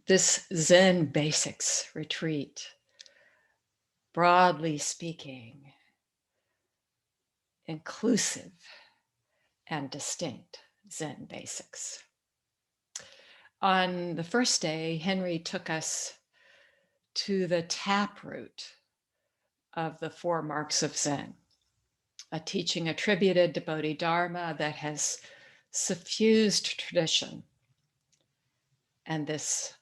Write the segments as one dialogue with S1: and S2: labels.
S1: This Zen Basics retreat, broadly speaking, inclusive and distinct Zen Basics. On the first day, Henry took us to the taproot of the 4 Marks of Zen, a teaching attributed to Bodhidharma that has suffused tradition and this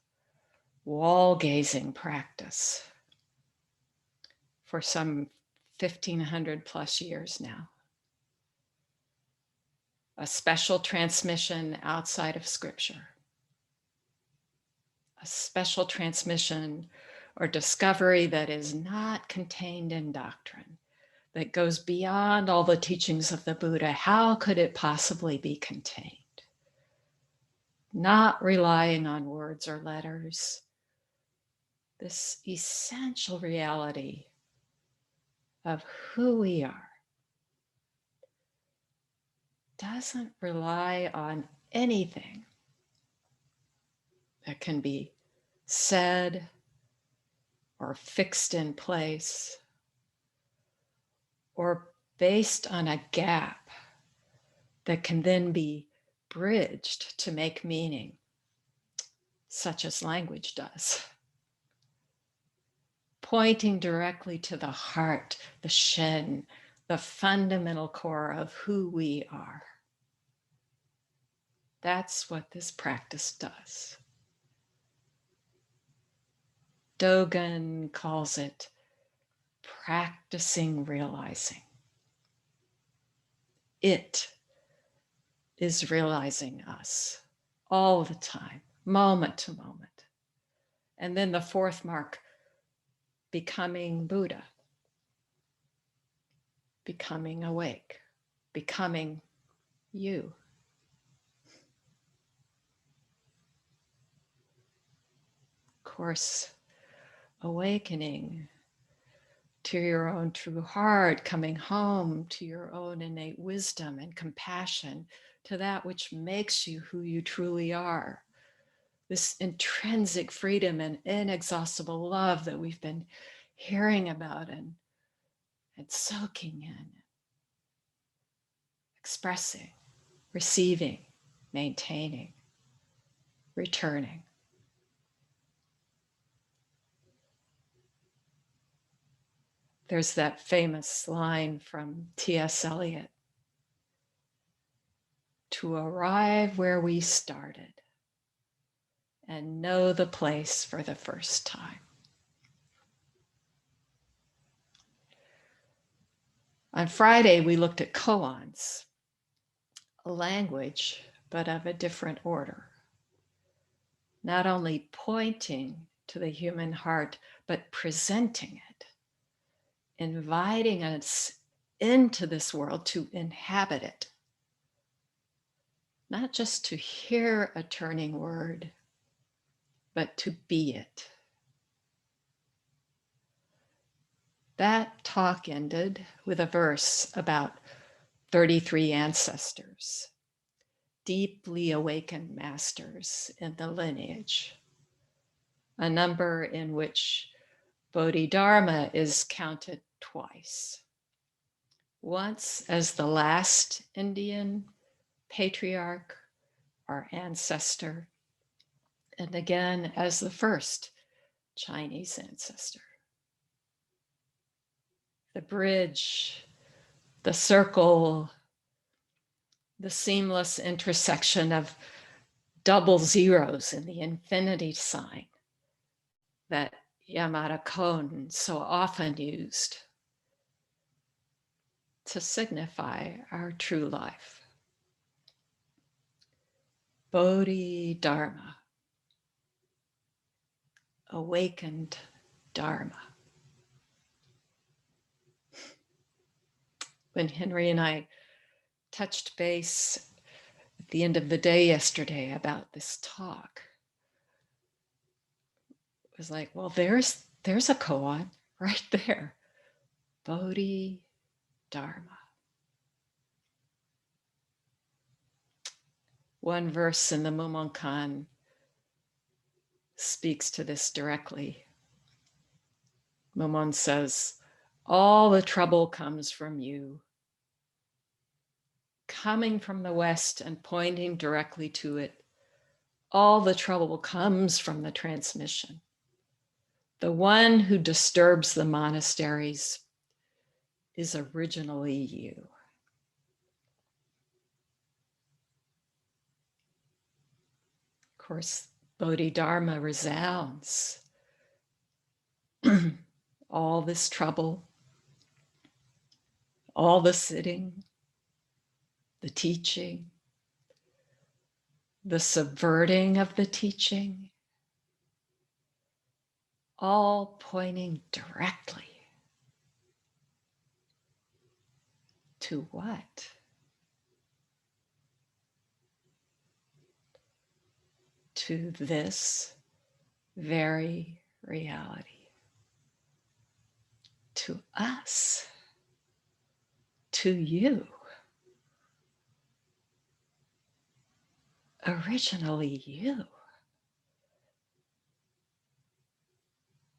S1: wall-gazing practice for some 1,500 plus years now. A special transmission outside of Scripture. A special transmission or discovery that is not contained in doctrine, that goes beyond all the teachings of the Buddha. How could it possibly be contained? Not relying on words or letters. This essential reality of who we are doesn't rely on anything that can be said or fixed in place or based on a gap that can then be bridged to make meaning, such as language does. Pointing directly to the heart, the Shen, the fundamental core of who we are. That's what this practice does. Dogen calls it practicing realizing. It is realizing us all the time, moment to moment. And then the 4th mark, becoming Buddha, becoming awake, becoming you. Of course, awakening to your own true heart, coming home to your own innate wisdom and compassion, to that which makes you who you truly are. This intrinsic freedom and inexhaustible love that we've been hearing about and soaking in, expressing, receiving, maintaining, returning. There's that famous line from T.S. Eliot, to arrive where we started and know the place for the first time. On Friday, we looked at koans, a language, but of a different order. Not only pointing to the human heart, but presenting it, inviting us into this world to inhabit it. Not just to hear a turning word, but to be it. That talk ended with a verse about 33 ancestors, deeply awakened masters in the lineage, a number in which Bodhidharma is counted twice. Once as the last Indian patriarch or ancestor, and again as the first Chinese ancestor. The bridge, the circle, the seamless intersection of double zeros in the infinity sign that Yamada Koan so often used to signify our true life. Bodhidharma, awakened Dharma. When Henry and I touched base at the end of the day yesterday about this talk, it was like, well, there's a koan right there. Bodhidharma. One verse in the Mumonkan speaks to this directly. Momon says, all the trouble comes from you. Coming from the West and pointing directly to it, all the trouble comes from the transmission. The one who disturbs the monasteries is originally you. Of course, Bodhidharma resounds. All this trouble, all the sitting, the teaching, the subverting of the teaching, all pointing directly to what? To this very reality, to us, to you. Originally you.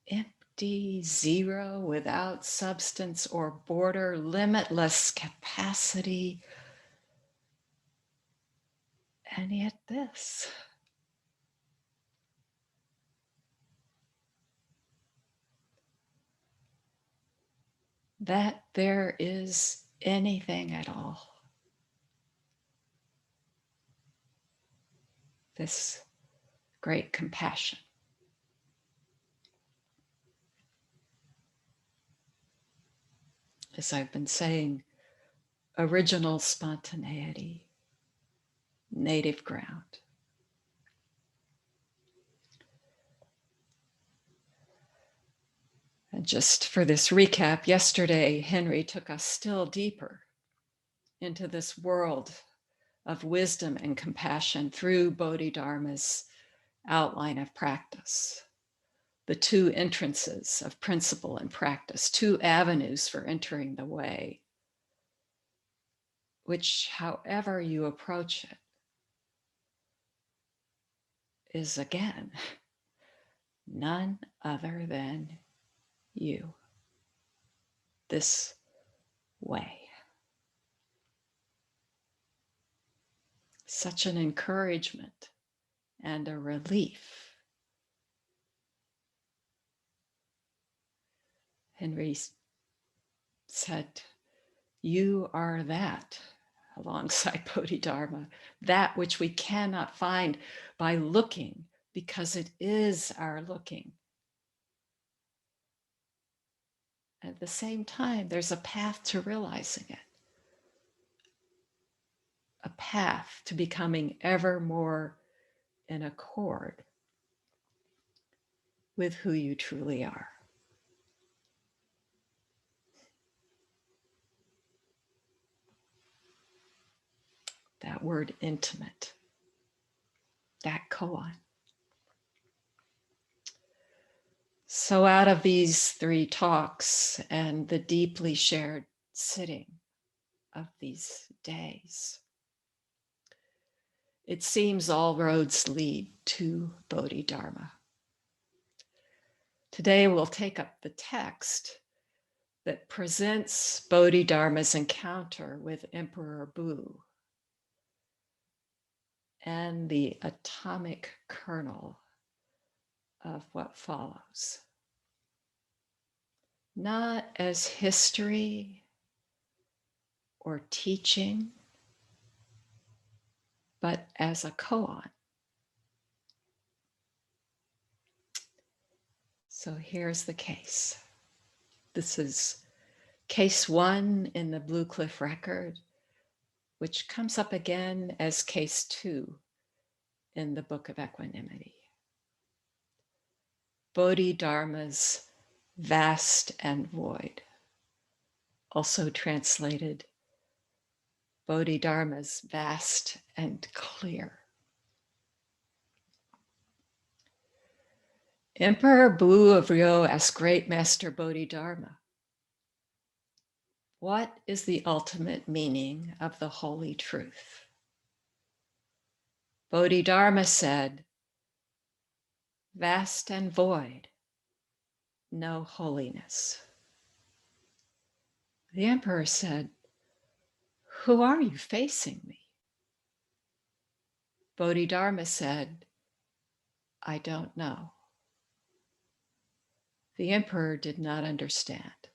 S1: Empty, zero, without substance or border, limitless capacity. And yet this. That there is anything at all. This great compassion. As I've been saying, original spontaneity, native ground. And just for this recap, yesterday, Henry took us still deeper into this world of wisdom and compassion through Bodhidharma's outline of practice. The two entrances of principle and practice, two avenues for entering the way, which, however you approach it, is again none other than you, this way. Such an encouragement and a relief. Henry said, you are that, alongside Bodhidharma, that which we cannot find by looking, because it is our looking. At the same time, there's a path to realizing it, a path to becoming ever more in accord with who you truly are. That word intimate, that koan. So out of these three talks and the deeply shared sitting of these days, it seems all roads lead to Bodhidharma. Today we'll take up the text that presents Bodhidharma's encounter with Emperor Bu and the atomic kernel of what follows. Not as history or teaching, but as a koan. So here's the case. This is case 1 in the Blue Cliff record, which comes up again as case 2 in the Book of Equanimity. Bodhidharma's vast and void, also translated Bodhidharma's vast and clear. Emperor Bu of Ryo asked Great Master Bodhidharma, what is the ultimate meaning of the holy truth? Bodhidharma said, vast and void, no holiness. The emperor said, "Who are you facing me?" Bodhidharma said, "I don't know." The emperor did not understand.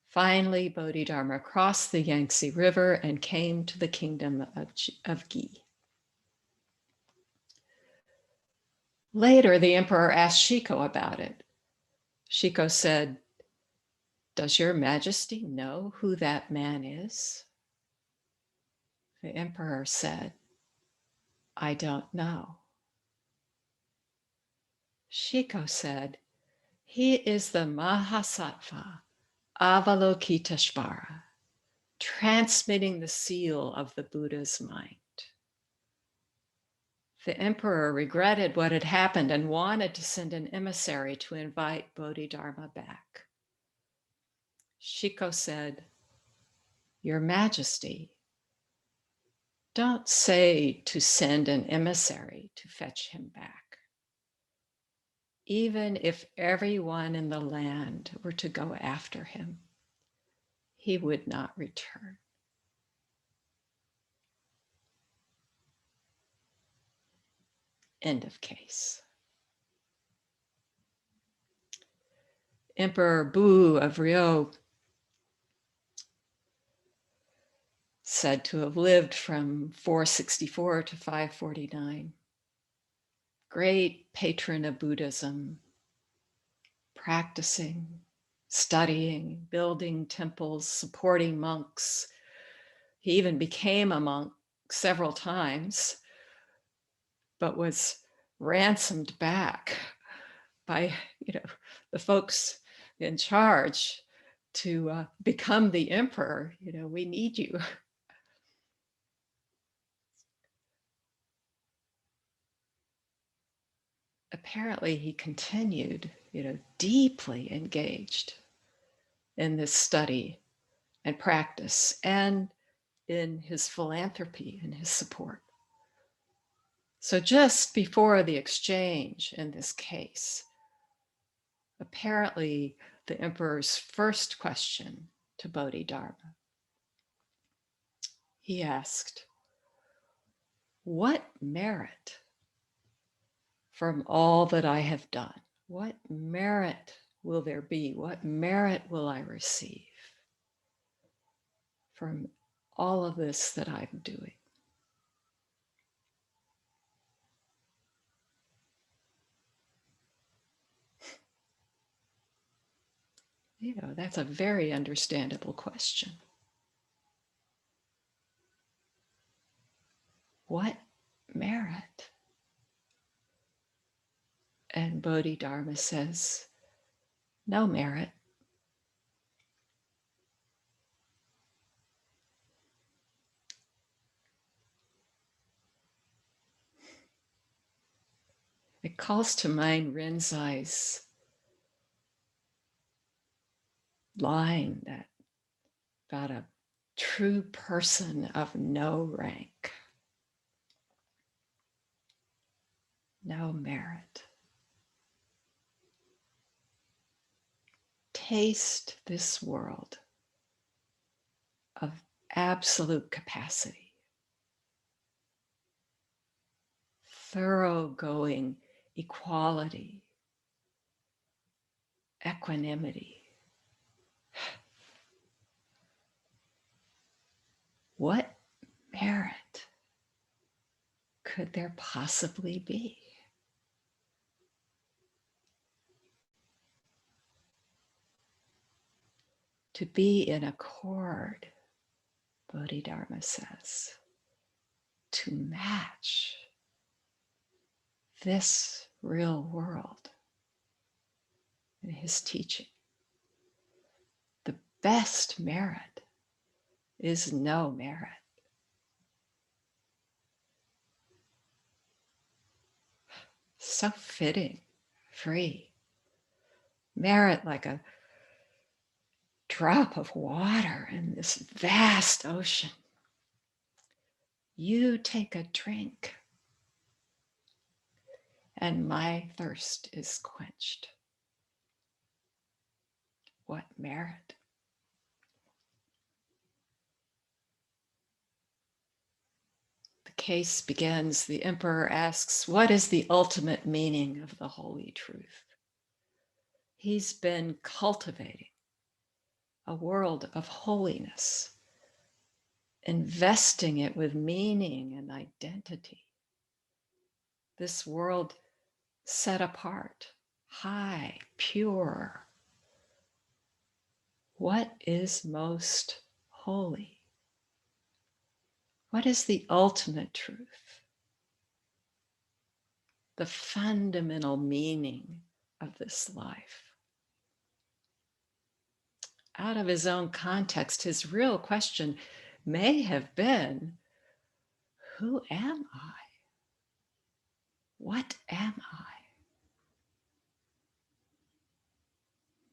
S1: Finally, Bodhidharma crossed the Yangtze River and came to the kingdom of Gi. Later, the emperor asked Shiko about it. Shiko said, "Does your majesty know who that man is?" The emperor said, "I don't know." Shiko said, "He is the Mahasattva Avalokiteshvara, transmitting the seal of the Buddha's mind." The emperor regretted what had happened and wanted to send an emissary to invite Bodhidharma back. Shiko said, "Your Majesty, don't say to send an emissary to fetch him back. Even if everyone in the land were to go after him, he would not return." End of case. Emperor Bu of Ryo, said to have lived from 464 to 549. Great patron of Buddhism, practicing, studying, building temples, supporting monks. He even became a monk several times, but was ransomed back by, the folks in charge to become the emperor. We need you. Apparently he continued, deeply engaged in this study and practice and in his philanthropy and his support. So just before the exchange in this case, apparently the emperor's first question to Bodhidharma, he asked, "What merit from all that I have done? What merit will there be? What merit will I receive from all of this that I'm doing?" That's a very understandable question. What merit? And Bodhidharma says, no merit. It calls to mind Rinzai's line that about a true person of no rank, no merit. Taste this world of absolute capacity, thoroughgoing equality, equanimity. What merit could there possibly be? To be in accord, Bodhidharma says, to match this real world in his teaching. The best merit is no merit. So fitting, free. Merit like a drop of water in this vast ocean. You take a drink and my thirst is quenched. What merit! The case begins. The emperor asks, what is the ultimate meaning of the holy truth? He's been cultivating a world of holiness, investing it with meaning and identity. This world set apart, high, pure. What is most holy? What is the ultimate truth? The fundamental meaning of this life? Out of his own context, his real question may have been, who am I? What am I?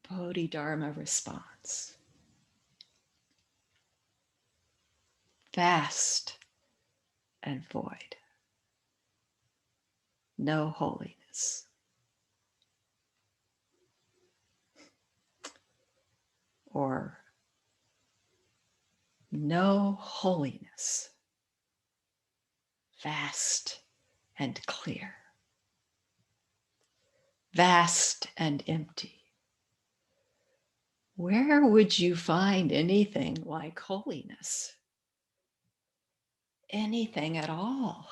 S1: Bodhidharma responds, vast and void, no holiness. Or no holiness, vast and clear, vast and empty. Where would you find anything like holiness? Anything at all?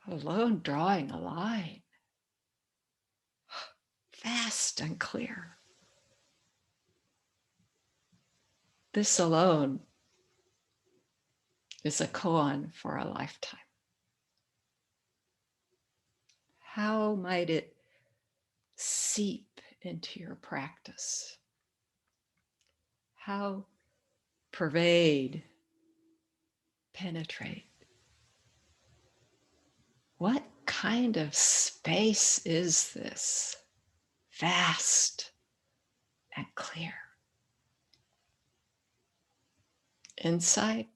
S1: Alone drawing a line, vast and clear. This alone is a koan for a lifetime. How might it seep into your practice? How pervade, penetrate? What kind of space is this? Vast and clear. Inside,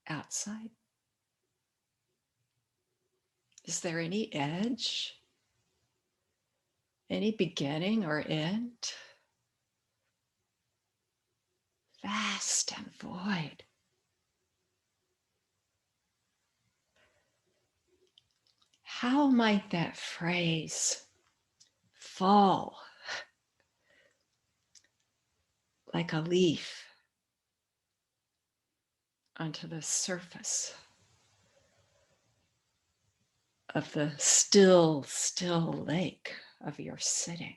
S1: outside? Is there any edge? Any beginning or end? Vast and void. How might that phrase fall like a leaf onto the surface of the still, still lake of your sitting?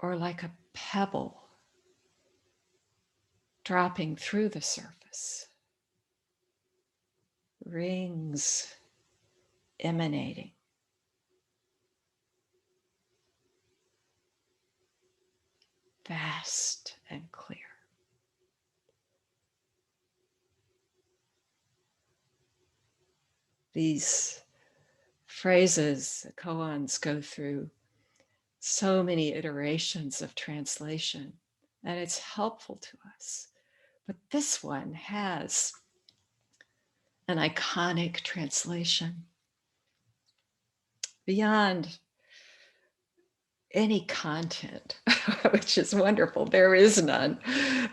S1: Or like a pebble dropping through the surface, rings emanating. Vast and clear. These phrases, the koans, go through so many iterations of translation, and it's helpful to us. But this one has an iconic translation beyond any content, which is wonderful. There is none,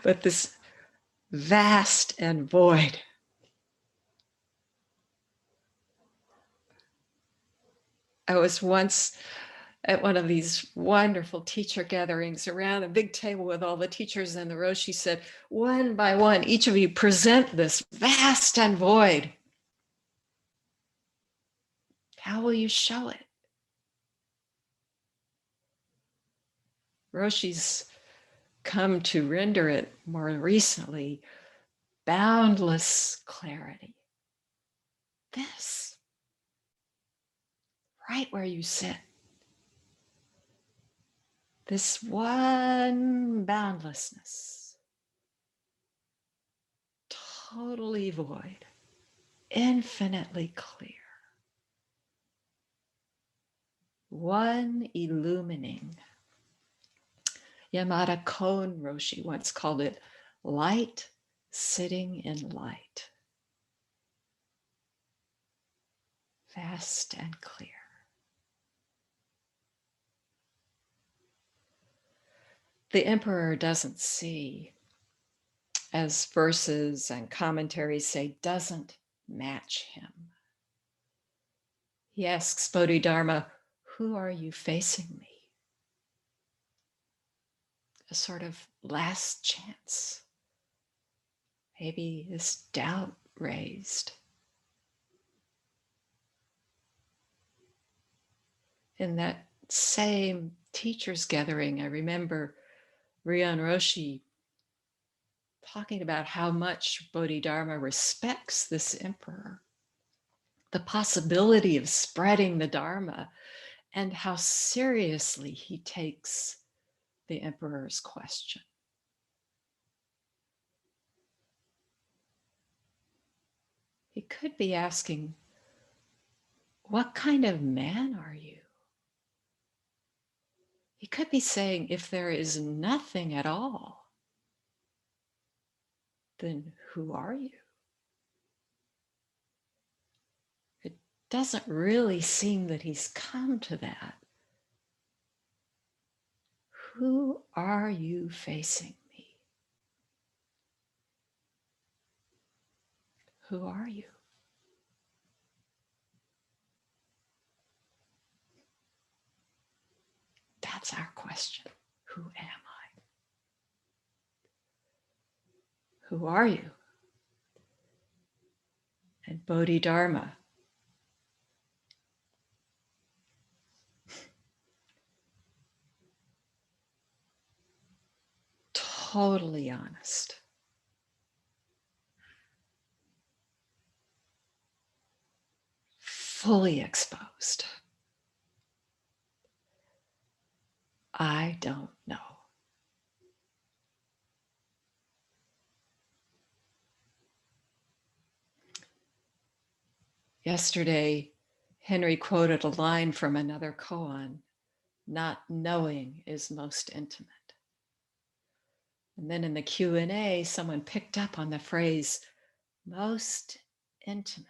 S1: but this vast and void. I was once at one of these wonderful teacher gatherings around a big table with all the teachers in the row. She said, one by one, each of you present this vast and void. How will you show it? Roshi's come to render it more recently, boundless clarity. This, right where you sit. This one boundlessness, totally void, infinitely clear. One illumining. Yamada Koan Roshi once called it light sitting in light, vast and clear. The emperor doesn't see, as verses and commentaries say, doesn't match him. He asks Bodhidharma, who are you facing me? A sort of last chance. Maybe this doubt raised. In that same teachers gathering, I remember Ryan Roshi talking about how much Bodhidharma respects this emperor, the possibility of spreading the Dharma, and how seriously he takes the emperor's question. He could be asking, what kind of man are you? He could be saying, if there is nothing at all, then who are you? It doesn't really seem that he's come to that. Who are you facing me? Who are you? That's our question. Who am I? Who are you? And Bodhidharma, totally honest. Fully exposed. I don't know. Yesterday, Henry quoted a line from another koan, not knowing is most intimate. And then in the Q&A, someone picked up on the phrase, most intimate.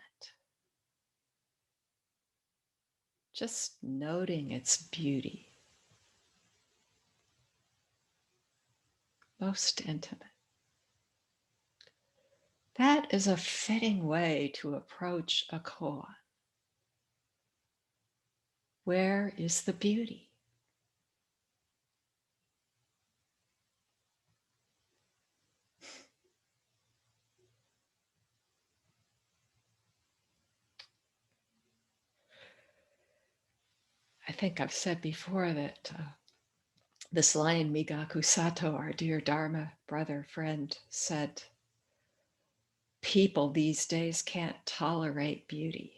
S1: Just noting its beauty. Most intimate. That is a fitting way to approach a koan. Where is the beauty? I think I've said before that this line, Migaku Sato, our dear Dharma brother, friend, said, people these days can't tolerate beauty.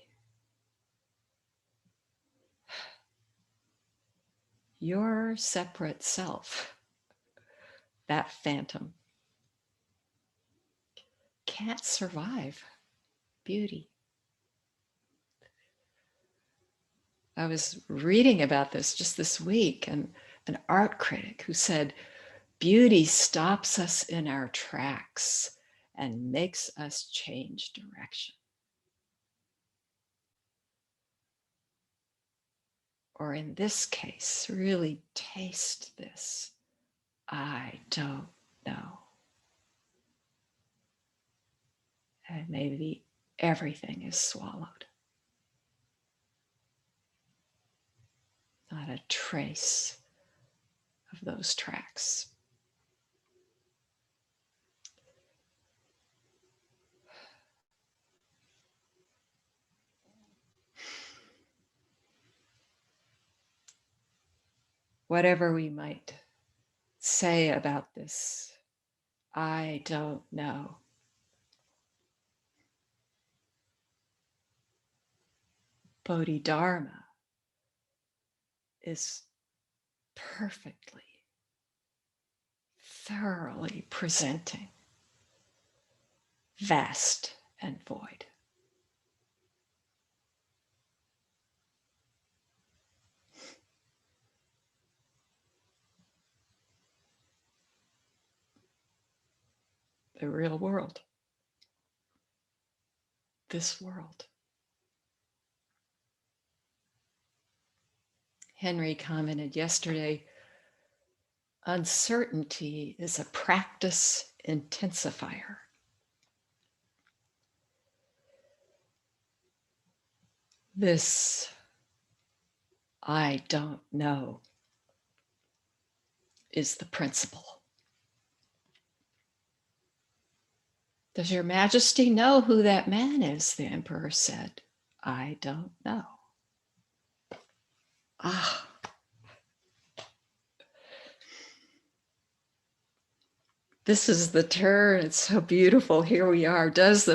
S1: Your separate self, that phantom, can't survive beauty. I was reading about this just this week, and an art critic who said, beauty stops us in our tracks and makes us change direction. Or in this case, really taste this. I don't know. And maybe everything is swallowed. Not a trace of those tracks. Whatever we might say about this, I don't know. Bodhidharma is perfectly, thoroughly presenting vast and void. the real world, this world. Henry commented yesterday, uncertainty is a practice intensifier. This I don't know is the principle. Does your majesty know who that man is? The emperor said. I don't know. Ah. This is the turn. It's so beautiful. Here we are. Does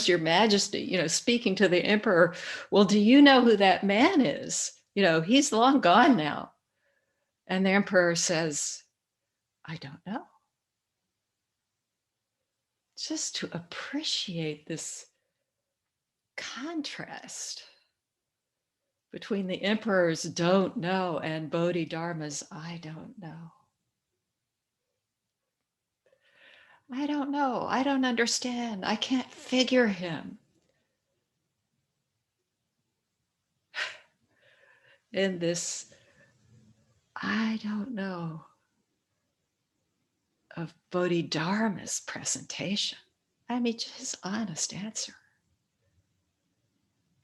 S1: your majesty, speaking to the emperor, well, do you know who that man is? He's long gone now. And the emperor says, I don't know. Just to appreciate this contrast between the emperor's don't know and Bodhidharma's I don't know. I don't know. I don't understand. I can't figure him. In this, I don't know, of Bodhidharma's presentation. I mean, his honest answer.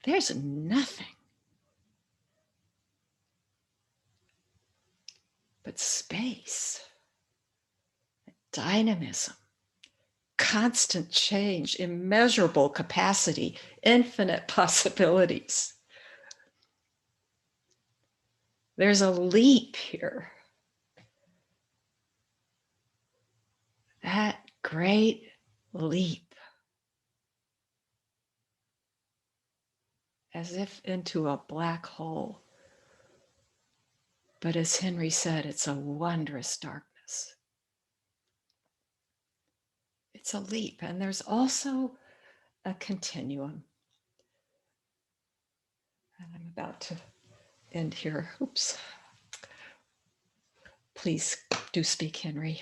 S1: There's nothing but space, dynamism, constant change, immeasurable capacity, infinite possibilities. There's a leap here. That great leap, as if into a black hole. But as Henry said, it's a wondrous darkness. It's a leap, and there's also a continuum. And I'm about to end here. Oops. Please do speak, Henry.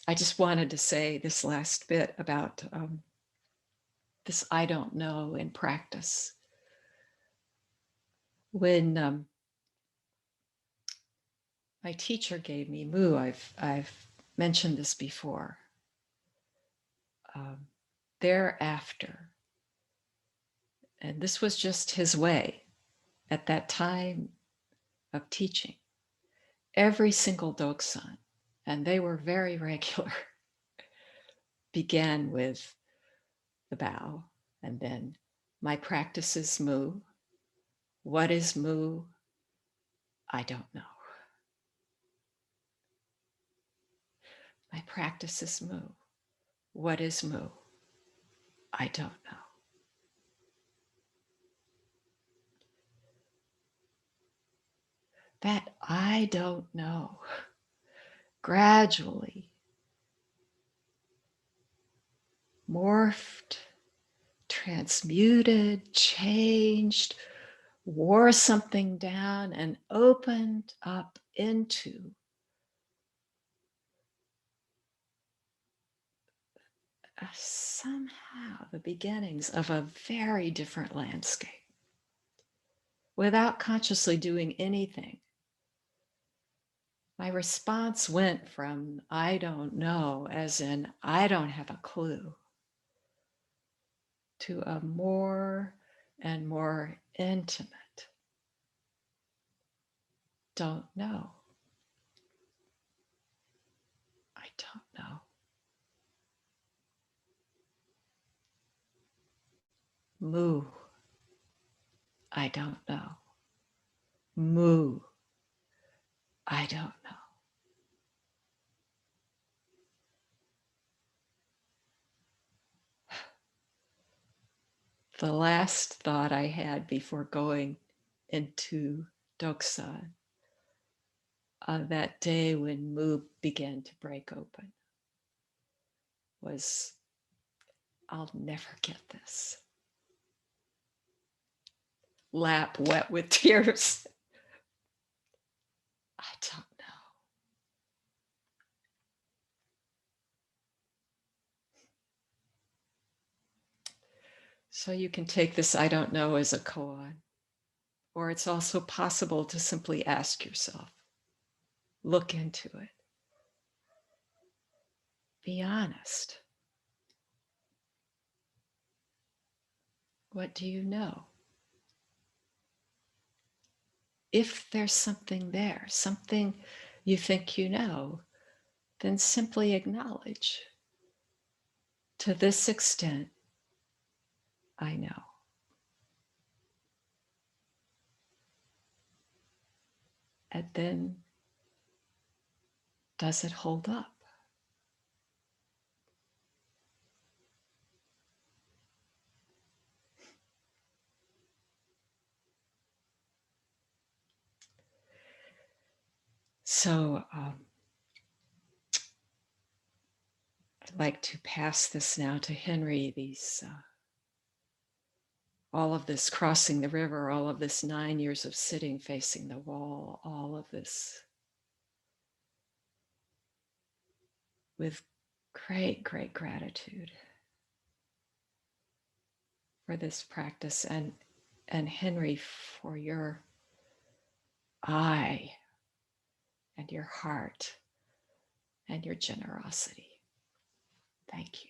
S1: I just wanted to say this last bit about this I don't know in practice. When my teacher gave me Mu, I've mentioned this before. Thereafter, and this was just his way at that time of teaching, every single Doksan, and they were very regular, began with the bow, and then my practice is Mu. What is Mu? I don't know. My practice is Mu. What is Mu? I don't know. That I don't know gradually morphed, transmuted, changed, wore something down, and opened up into somehow the beginnings of a very different landscape. Without consciously doing anything, my response went from I don't know, as in I don't have a clue, to a more and more intimate don't know. I don't know. Mu. I don't know. Mu. I don't know. The last thought I had before going into Doksan, that day when Mu began to break open, was, I'll never get this. Lap wet with tears. I don't know. So you can take this I don't know as a koan, or it's also possible to simply ask yourself, look into it, be honest. What do you know? If there's something there, something you think you know, then simply acknowledge, to this extent, I know. And then, does it hold up? So I'd like to pass this now to Henry, these all of this crossing the river, all of this 9 years of sitting facing the wall, all of this with great, great gratitude for this practice, and Henry, for your eye and your heart and your generosity. Thank you.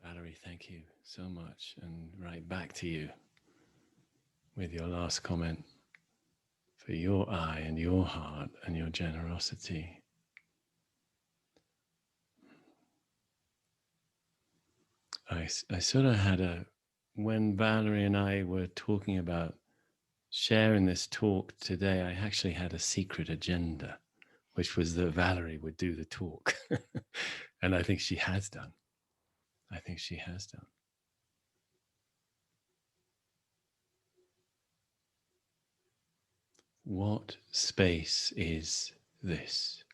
S2: Valerie, thank you so much. And right back to you with your last comment, for your eye and your heart and your generosity. I sort of had when Valerie and I were talking about sharing this talk today, I actually had a secret agenda, which was that Valerie would do the talk. And I think she has done. I think she has done. What space is this?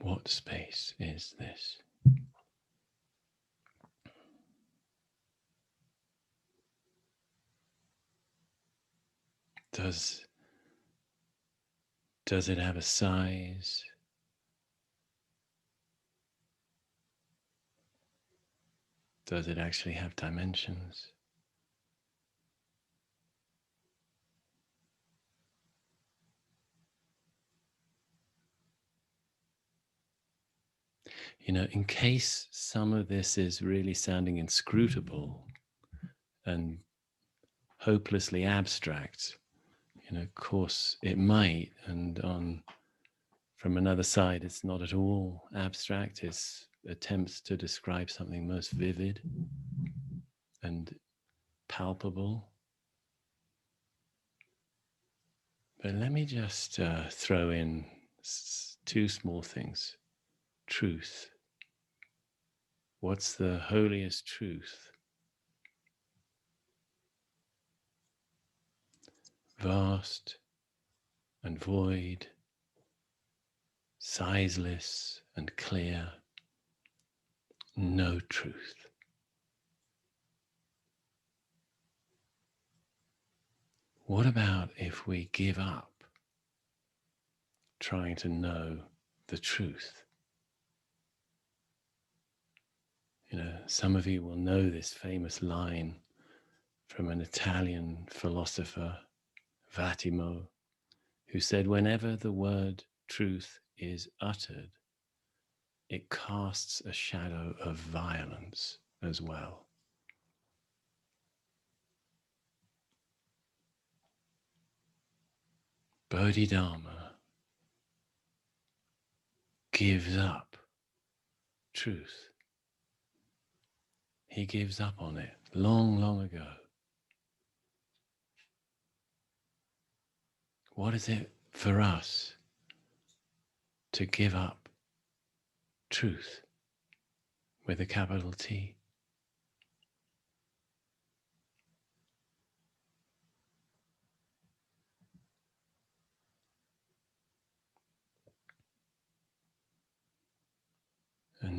S2: What space is this? Does it have a size? Does it actually have dimensions? You know, in case some of this is really sounding inscrutable and hopelessly abstract, you know, of course it might, and from another side, it's not at all abstract. It's attempts to describe something most vivid and palpable. But let me just throw in two small things. Truth. What's the holiest truth? Vast and void, sizeless and clear, no truth. What about if we give up trying to know the truth? You know, some of you will know this famous line from an Italian philosopher, Vattimo, who said, whenever the word truth is uttered, it casts a shadow of violence as well. Bodhidharma gives up truth. He gives up on it long, long ago. What is it for us to give up truth with a capital T?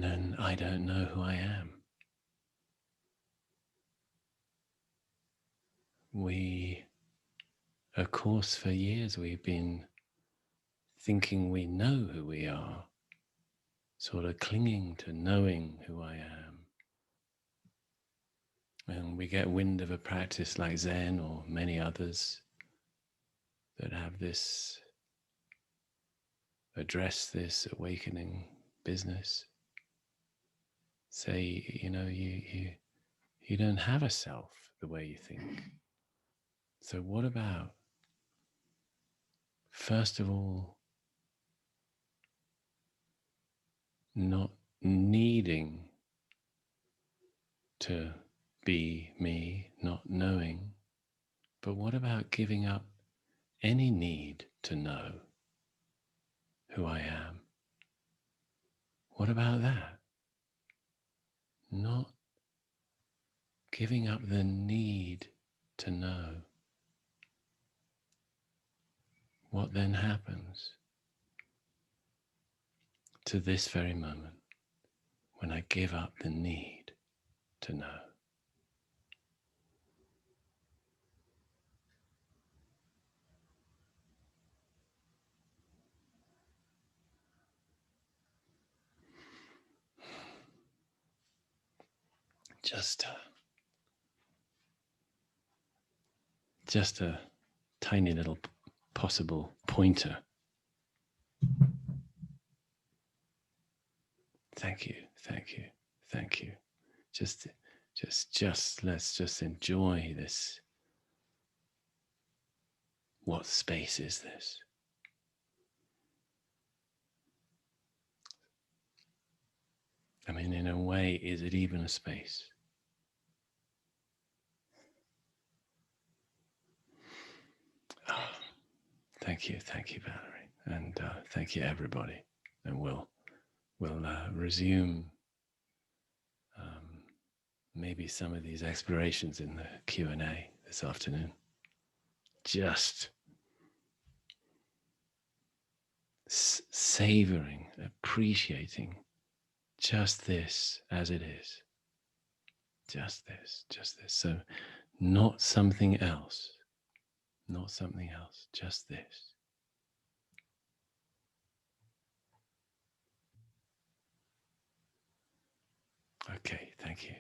S2: And then I don't know who I am. Of course, for years we've been thinking we know who we are, sort of clinging to knowing who I am. And we get wind of a practice like Zen or many others that have address this awakening business. Say, you don't have a self the way you think. So what about, first of all, not needing to be me, not knowing, but what about giving up any need to know who I am? What about that? Not giving up the need to know. What then happens to this very moment when I give up the need to know? Just a tiny little possible pointer. Thank you, thank you, thank you. Just let's just enjoy this. What space is this? I mean, in a way, is it even a space? Oh, thank you, Valerie, and thank you, everybody. And we'll resume maybe some of these explorations in the Q&A this afternoon. Just savoring, appreciating just this as it is. Just this. So not something else, just this. Okay, thank you.